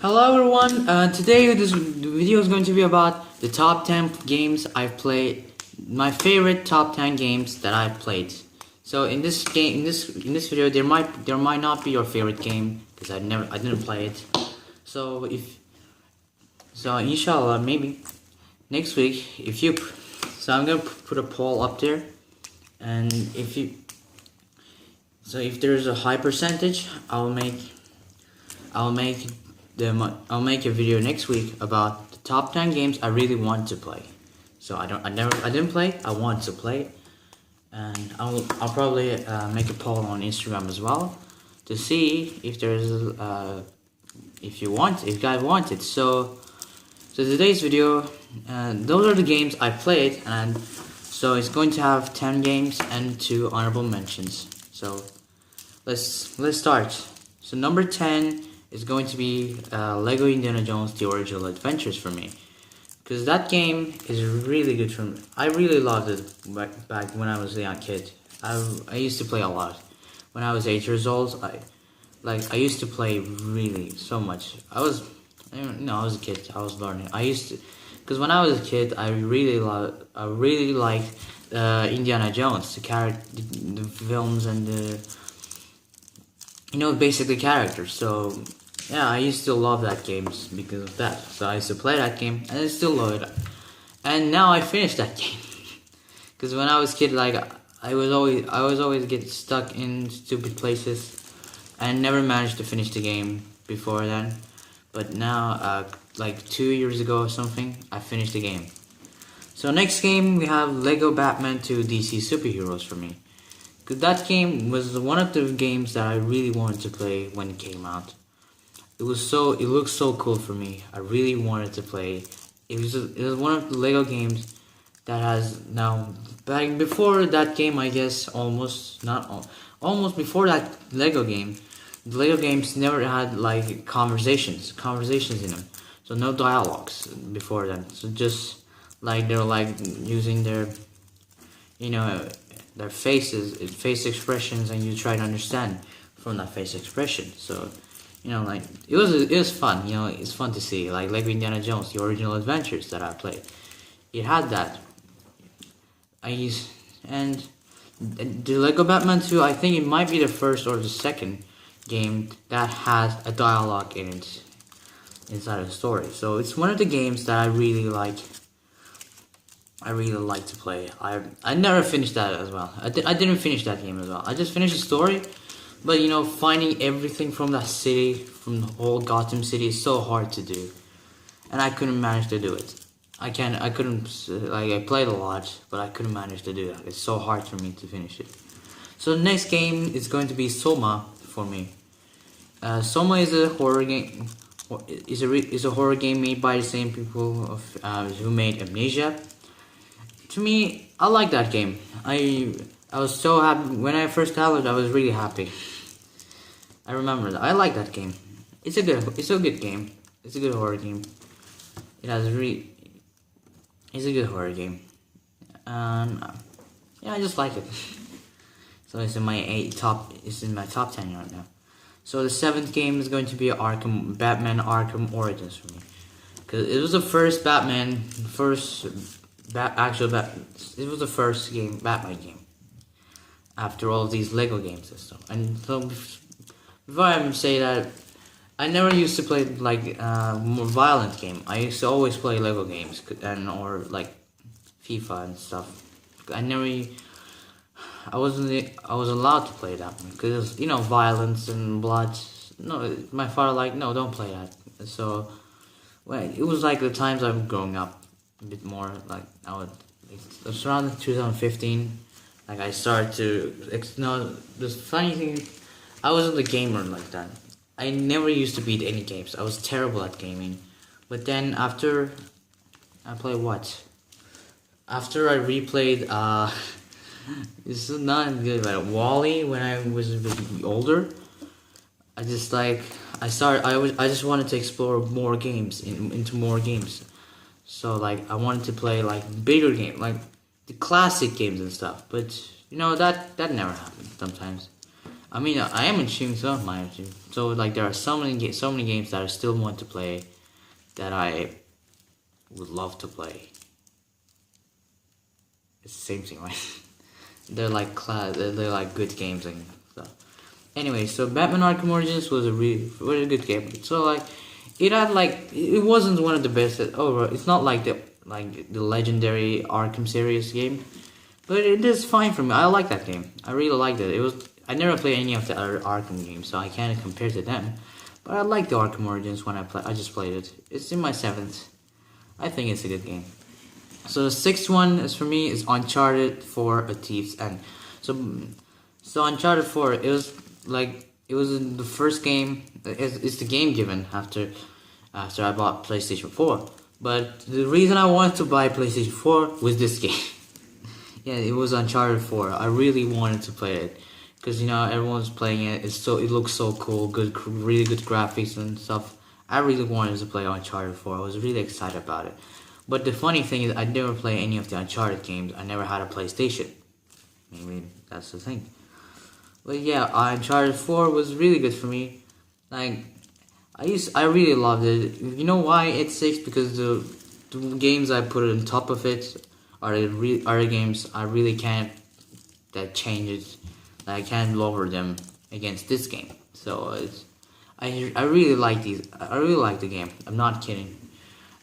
Hello everyone, today this video is going to be about the top 10 games I've played, my favorite top 10 games that I've played. So in this game, in this video, there might not be your favorite game because I didn't play it. So inshallah maybe next week so I'm gonna put a poll up there, and if there's a high percentage, I'll make a video next week about the top 10 games I really want to play. So I didn't play. I want to play, and I'll probably make a poll on Instagram as well to see if there's if you guys want it. So today's video, those are the games I played, and so it's going to have 10 games and 2 honorable mentions. So let's start. So number 10 is going to be Lego Indiana Jones: The Original Adventures for me, because that game is really good for me. I really loved it back when I was a young kid. I used to play a lot. When I was 8 years old, I used to play really so much. I was a kid. I was learning. Because when I was a kid, I really liked Indiana Jones, the films and basically characters. So yeah, I used to love that game because of that. So I used to play that game, and I still love it. And now I finished that game. Because when I was a kid, I was always get stuck in stupid places, and never managed to finish the game before then. But now, 2 years ago or something, I finished the game. So next game we have Lego Batman 2 DC Superheroes for me. Cause that game was one of the games that I really wanted to play when it came out. It looked so cool for me. I really wanted to play. It was one of the Lego games that has now, back before that game, I guess almost before that Lego game, the Lego games never had conversations in them. So no dialogues before then. So just they're using their their face expressions, and you try to understand from that face expression. So it was fun. It's fun to see Lego Indiana Jones: The Original Adventures that I played. It had that. And the Lego Batman 2, I think it might be the first or the second game that has a dialogue in it inside of the story. So it's one of the games that I really like. I really like to play. I never finished that as well. I didn't finish that game as well. I just finished the story, but finding everything from that city, from the whole Gotham City, is so hard to do, and I couldn't manage to do it. I played a lot, but I couldn't manage to do that. It's so hard for me to finish it. So the next game is going to be Soma for me. Soma is a horror game. Is a horror game made by the same people who made Amnesia. To me, I like that game. I was so happy when I first downloaded. I was really happy. I remember that. I like that game. It's a good game. It's a good horror game. It's a good horror game. Yeah, I just like it. So it's in my top 10 right now. So the 7th game is going to be Batman Arkham Origins for me, because it was the first it was the first Batman game after all these Lego games and stuff. And so before I say that, I never used to play more violent game. I used to always play Lego games or FIFA and stuff. I was allowed to play that one because violence and blood. No, my father no, don't play that. So it was the times I'm growing up a bit more. It was around 2015. I started to the funny thing, I wasn't a gamer like that. I never used to beat any games. I was terrible at gaming. But then after I replayed it's not good, but Wall-E when I was a bit older, I just I just wanted to explore more games into more games. So I wanted to play bigger games, the classic games and stuff. But that never happened sometimes. I mean, I am achieving some of my achievements. So like there are so many games that I still want to play that I would love to play. It's the same thing, right? They're like they're like good games and stuff. Anyway, so Batman Arkham Origins was a really good game. So like it had like it wasn't one of the best. It's not like the legendary Arkham series game, but it is fine for me. I like that game. I really liked it. I never played any of the other Arkham games, so I can't compare to them. But I like the Arkham Origins when I just played it. It's in my 7th. I think it's a good game. So the 6th one is for me is Uncharted 4: A Thief's End. So Uncharted 4, it was the first game. It's the game given after I bought PlayStation 4. But the reason I wanted to buy PlayStation 4 was this game. Yeah, it was Uncharted 4. I really wanted to play it because everyone's playing it. It looks so cool, really good graphics and stuff. I really wanted to play Uncharted 4. I was really excited about it. But the funny thing is, I never played any of the Uncharted games. I never had a PlayStation. Maybe that's the thing. But yeah, Uncharted 4 was really good for me. Like, I really loved it. You know why it's 6? Because the games I put on top of it are the games I really can't change it. I can't lower them against this game. So I really like these. I really like the game. I'm not kidding.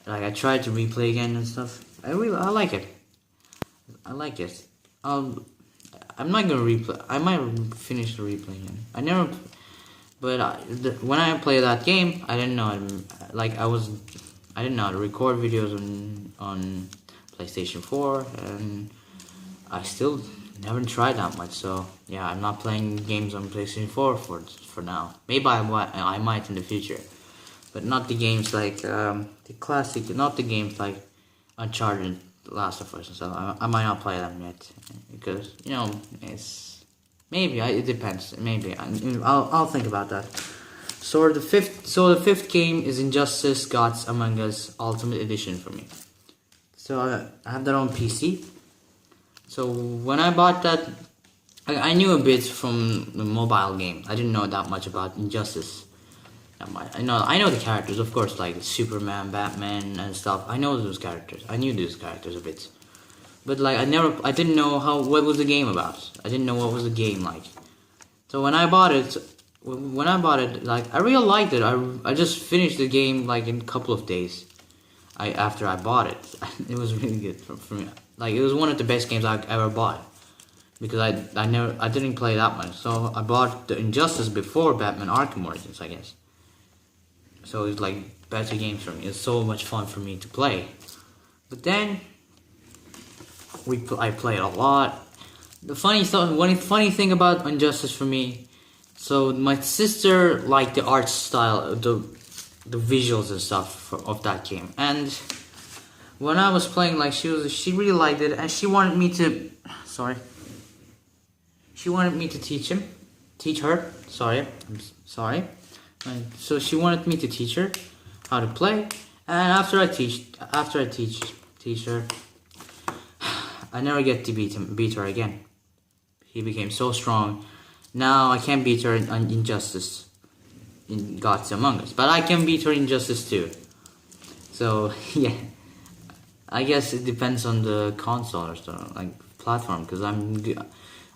Like I tried to replay again and stuff. I like it. I like it. I'm not gonna replay. I might finish the replay again. When I played that game, I didn't know. I didn't know how to record videos on PlayStation 4, and I still never tried that much. So yeah, I'm not playing games on PlayStation 4 for now. Maybe I might in the future. But not the games like the classic, not the games like Uncharted, Last of Us and stuff. I might not play them yet because it depends. Maybe I'll think about that. So the fifth game is Injustice: Gods Among Us Ultimate Edition for me. So I have that on PC. So when I bought that, I knew a bit from the mobile game. I didn't know that much about Injustice. I know the characters, of course, like Superman, Batman, and stuff. I know those characters. I knew those characters a bit, but like I didn't know what was the game about. I didn't know what was the game like. So when I bought it, like I really liked it. I just finished the game like in a couple of days. After I bought it, it was really good for me. Like it was one of the best games I ever bought because I didn't play that much. So I bought the Injustice before Batman Arkham Origins, I guess. So it's like better games for me. It's so much fun for me to play. But then I played a lot. One funny thing about Injustice for me. So my sister liked the art style, the visuals and stuff of that game. And when I was playing, like she really liked it, and she wanted me to. She wanted me to teach her. I'm sorry. So she wanted me to teach her how to play, and after I teach her, I never get to beat her again. He became so strong. Now I can't beat her in Injustice, in Gods Among Us, but I can beat her in Injustice too. So yeah, I guess it depends on the console or so, like platform. Because I'm good.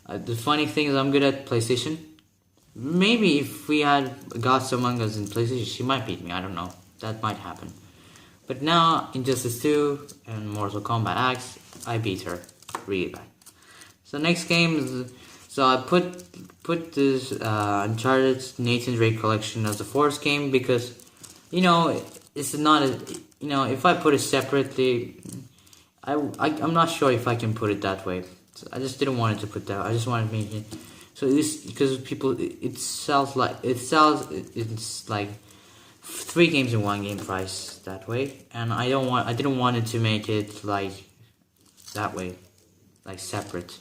The funny thing is I'm good at PlayStation. Maybe if we had Gods Among Us in PlayStation, she might beat me. I don't know. That might happen. But now, Injustice 2 and Mortal Kombat X, I beat her really bad. So next game is... So I put this Uncharted Nathan Drake collection as the 4th game because, it's not... if I put it separately, I'm not sure if I can put it that way. So I just didn't want it to put that. I just wanted to make it... So this because it's like 3 games in 1 game price that way, and I didn't want it to make it like that way, like separate.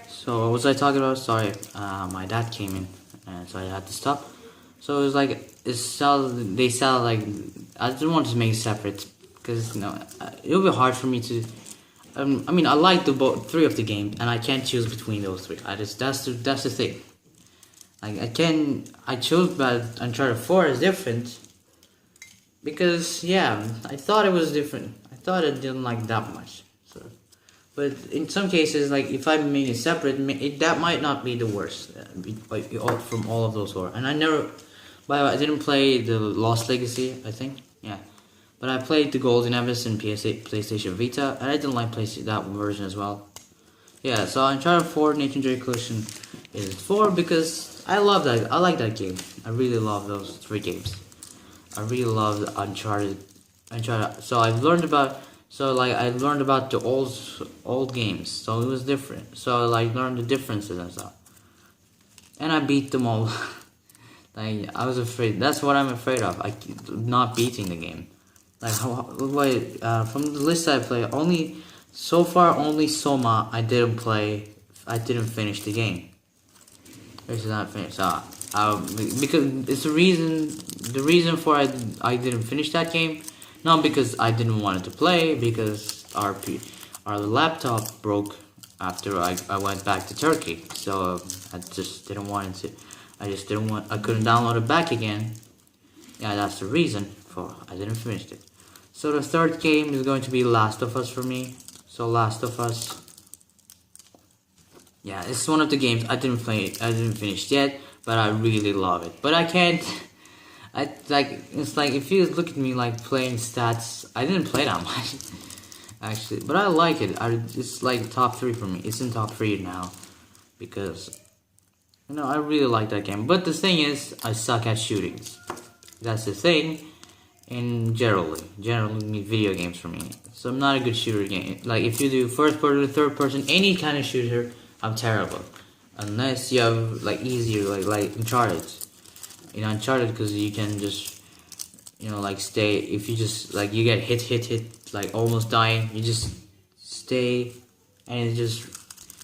So what was I talking about? Sorry, my dad came in, and so I had to stop. So it was like they sell like I didn't want to make it separate because it'll be hard for me to. I mean, I like three of the games, and I can't choose between those three. That's the thing. Like I chose, but Uncharted 4 is different because yeah, I thought it was different. I thought I didn't like that much. So, but in some cases, like if I made it separate, that might not be the worst. From all of those four, and I never. By the way, I didn't play the Lost Legacy. I think yeah. But I played the Golden Abyss in PlayStation Vita, and I didn't like that version as well. Yeah, so Uncharted 4 Nathan Drake Collection is 4 because I love that. I like that game. I really love those three games. I really love Uncharted. So I learned about. I learned about the old games. So it was different. So I learned the differences and stuff. And I beat them all. I was afraid. That's what I'm afraid of. Not beating the game. From the list I play, only Soma I didn't play. I didn't finish the game. This is not finished. Because it's the reason for I didn't finish that game, not because I didn't want it to play, because our laptop broke after I went back to Turkey. So I just didn't want it to. I couldn't download it back again. Yeah, that's the reason for I didn't finish it. So the third game is going to be Last of Us for me. So Last of Us. Yeah, it's one of the games I didn't finish yet, but I really love it. But I can't. It's like if you look at me like playing stats, I didn't play that much actually, but I like it. It's like top 3 for me. It's in top 3 now because I really like that game. But the thing is, I suck at shootings. That's the thing. Generally video games for me. So I'm not a good shooter game. Like if you do first person, third person, any kind of shooter, I'm terrible. Unless you have like easier like Uncharted. In Uncharted, because you can just stay. If you just you get hit like almost dying, you just stay, and it just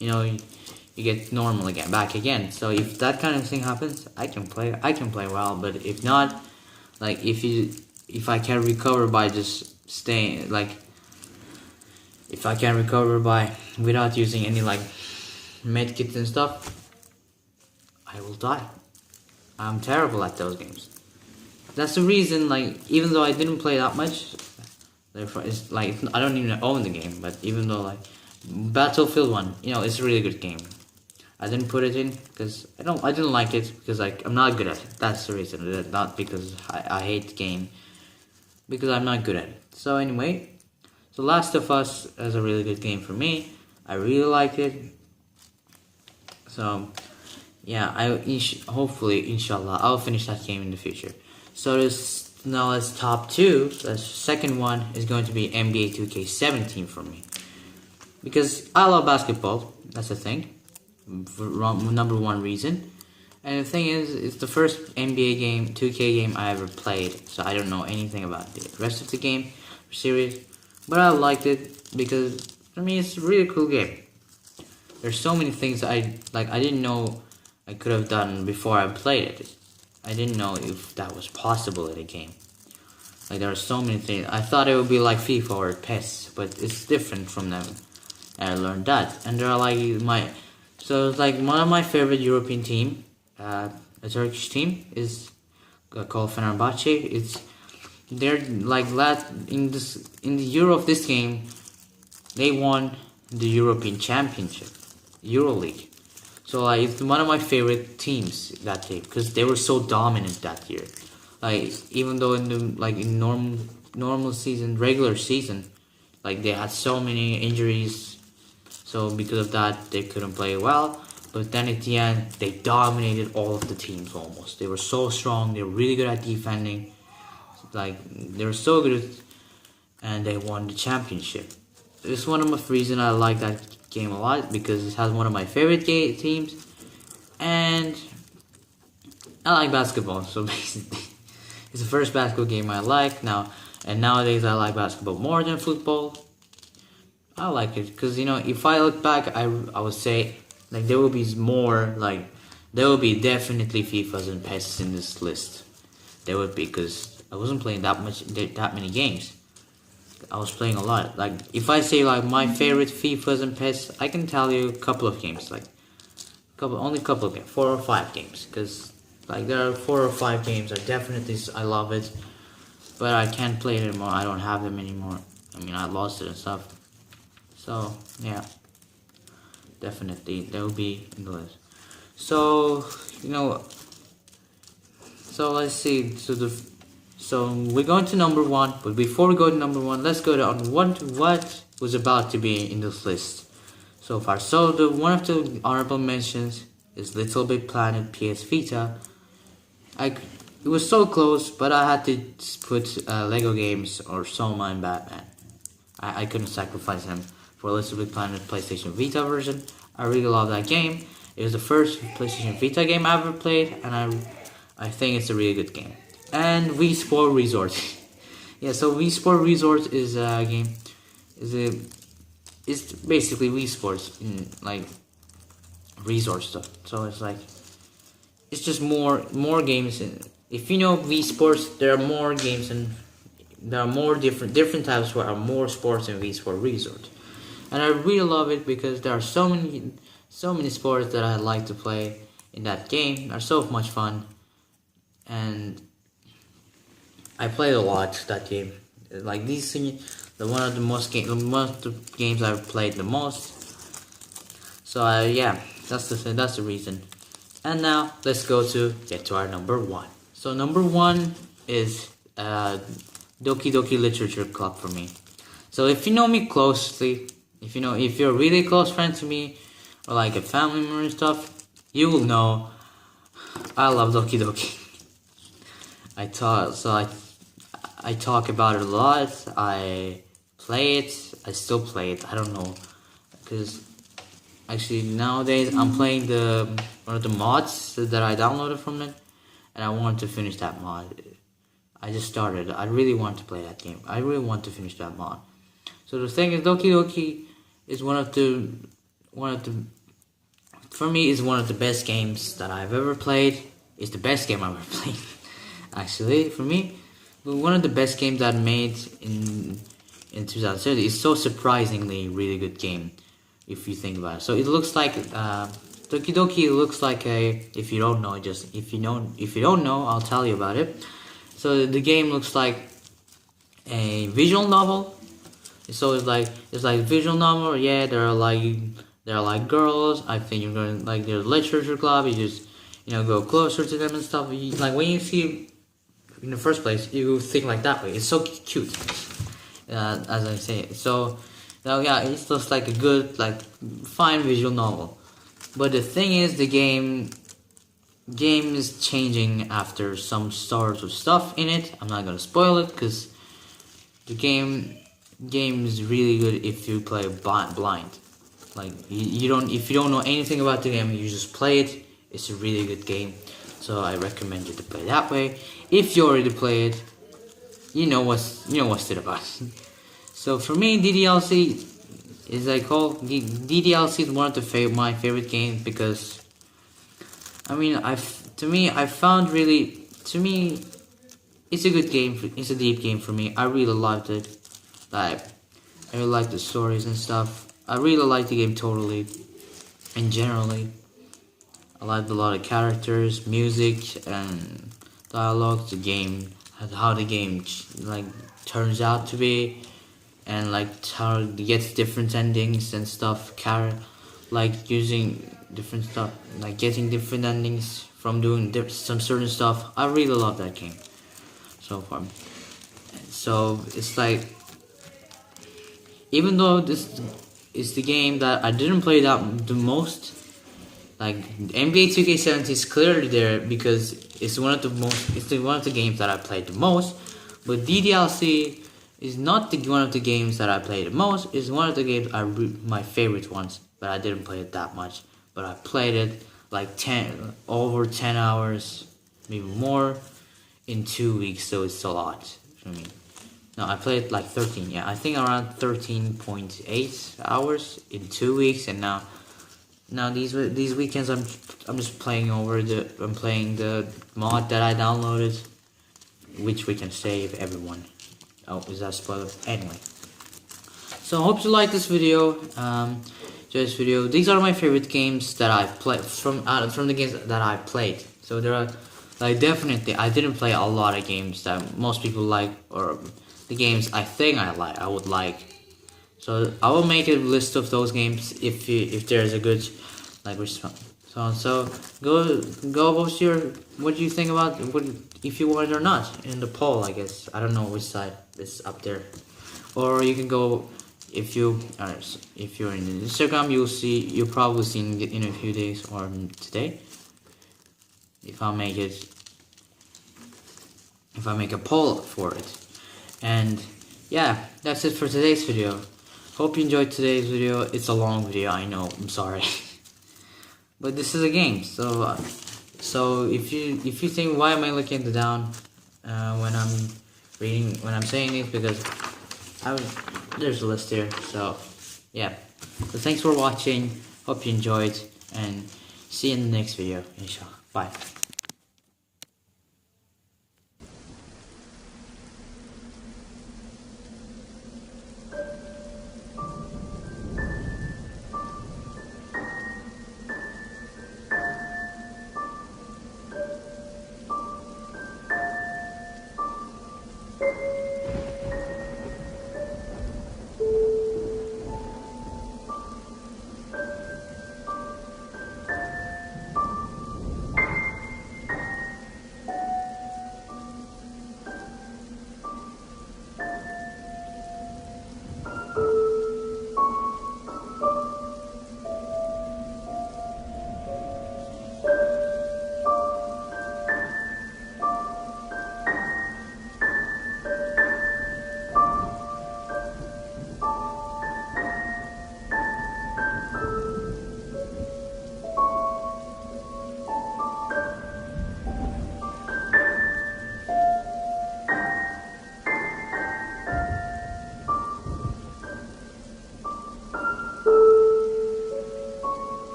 you get normal again, back again. So if that kind of thing happens, I can play well. But if not, if I can recover by just staying, if I can recover without using any medkits and stuff, I will die. I'm terrible at those games. That's the reason, even though I didn't play that much, therefore it's I don't even own the game, but even though Battlefield 1, it's a really good game. I didn't put it in because I didn't like it because I'm not good at it. That's the reason. Not because I hate the game, because I'm not good at it. So anyway, so Last of Us is a really good game for me. I really like it. So yeah, hopefully, inshallah, I'll finish that game in the future. So now it's top 2. The second one is going to be NBA 2K17 for me, because I love basketball. That's the thing. Number 1 reason. And the thing is, it's the first NBA game, 2K game I ever played, so I don't know anything about the rest of the game series, but I liked it because for me it's a really cool game. There's so many things I didn't know I could have done before I played it. I didn't know if that was possible in a game. There are so many things. I thought it would be like FIFA or PES, but it's different from them. And I learned that. And there are so it's one of my favorite European team, a Turkish team, is called Fenerbahce. They're in the Euro of this game, they won the European Championship, EuroLeague. So it's one of my favorite teams that day because they were so dominant that year. Even though in the in normal season, regular season, they had so many injuries. So because of that, they couldn't play well. But then at the end, they dominated all of the teams almost. They were so strong. They were really good at defending. They were so good, and they won the championship. It's one of the reasons I like that game a lot, because it has one of my favorite teams, and I like basketball. So basically, it's the first basketball game I like now. And nowadays, I like basketball more than football. I like it because if I look back, I would say there will be more there will be definitely FIFAs and PES in this list. There would be, because I wasn't playing that many games. I was playing a lot. Like if I say like my favorite FIFAs and PES, I can tell you a couple of games, like only a couple of games, 4 or 5 games, because like there are 4 or 5 games I definitely I love it, but I can't play it anymore. I don't have them anymore. I mean, I lost it and stuff. So yeah, definitely they will be in the list. So so let's see. So we're going to number 1, but before we go to number 1, let's go to what was about to be in this list so far. So one of the honorable mentions is Little Big Planet PS Vita. It was so close, but I had to put Lego games or Soma and Batman. I couldn't sacrifice them for Little Big Planet PlayStation Vita version. I really love that game. It was the first PlayStation Vita game I ever played, and I think it's a really good game. And Wii Sport Resort. Yeah, so Wii Sport Resort is a game. It's basically Wii Sports in like resort stuff. So it's like it's just more games. If you know Wii Sports, there are more games and there are more different types where are more sports in Wii Sport Resort. And I really love it because there are so many sports that I like to play in that game. They're so much fun, and I played a lot that game. Like one of the games I've played the most. So yeah, that's the reason. And now let's get to our number 1. So number 1 is Doki Doki Literature Club for me. So if you know me closely, if you're a really close friend to me, or like a family member and stuff, you will know I love Doki Doki. I talk about it a lot. I play it. I still play it. I don't know, because actually nowadays I'm playing one of the mods that I downloaded from it, and I want to finish that mod. I just started. I really want to play that game. I really want to finish that mod. So the thing is, Doki Doki is for me is one of the best games that I've ever played. It's the best game I've ever played. Actually, for me, but one of the best games I made in 2030. It's so surprisingly really good game, if you think about it. So it looks like Doki Doki looks like if you don't know, I'll tell you about it. So the game looks like a visual novel. So it's like visual novel. Yeah, there are like girls. I think you're going like there's literature club. You just go closer to them and stuff. Like when you see in the first place, you think like that way. It's so cute, as I say. So now yeah, it looks like a good fine visual novel. But the thing is, the game is changing after some sort of stuff in it. I'm not gonna spoil it because the game is really good if you play blind. Like if you don't know anything about the game, you just play it. It's a really good game, so I recommend you to play that way. If you already play it, you know what's it about. So for me, DDLC is DDLC is one of my favorite games because it's a good game. It's a deep game for me. I really loved it. I really like the stories and stuff. I really like the game totally and generally. I liked a lot of characters, music, and dialogue. The game, how the game turns out to be, and how it gets different endings and stuff. Using different stuff, getting different endings from doing some certain stuff. I really love that game so far. So it's even though this is the game that I didn't play the most, NBA 2K17 is clearly there because it's one of the games that I played the most. But DDLC is not one of the games that I played the most. It's one of the games my favorite ones, but I didn't play it that much. But I played it over 10 hours, maybe more, in 2 weeks. So it's a lot for me. No, I played 13. Yeah, I think around 13.8 hours in 2 weeks, and now these weekends I'm just playing I'm playing the mod that I downloaded, which we can save everyone. Oh, is that spoiler? Anyway, So I hope you like this video. These are my favorite games that I played from the games that I played. So there are like definitely I didn't play a lot of games that most people like, or the games I think I would like. So I will make a list of those games if there's a good like response. So go post what do you think about if you want it or not in the poll. I guess I don't know which side is up there, or you can go if you're in Instagram. You'll probably see it in a few days or today if I make a poll for it. And yeah, that's it for today's video. Hope you enjoyed today's video. It's a long video, I know. I'm sorry. But this is a game, so if you think why am I looking down when I'm saying this, because there's a list here. So yeah, so thanks for watching. Hope you enjoyed, and see you in the next video, inshallah. Bye.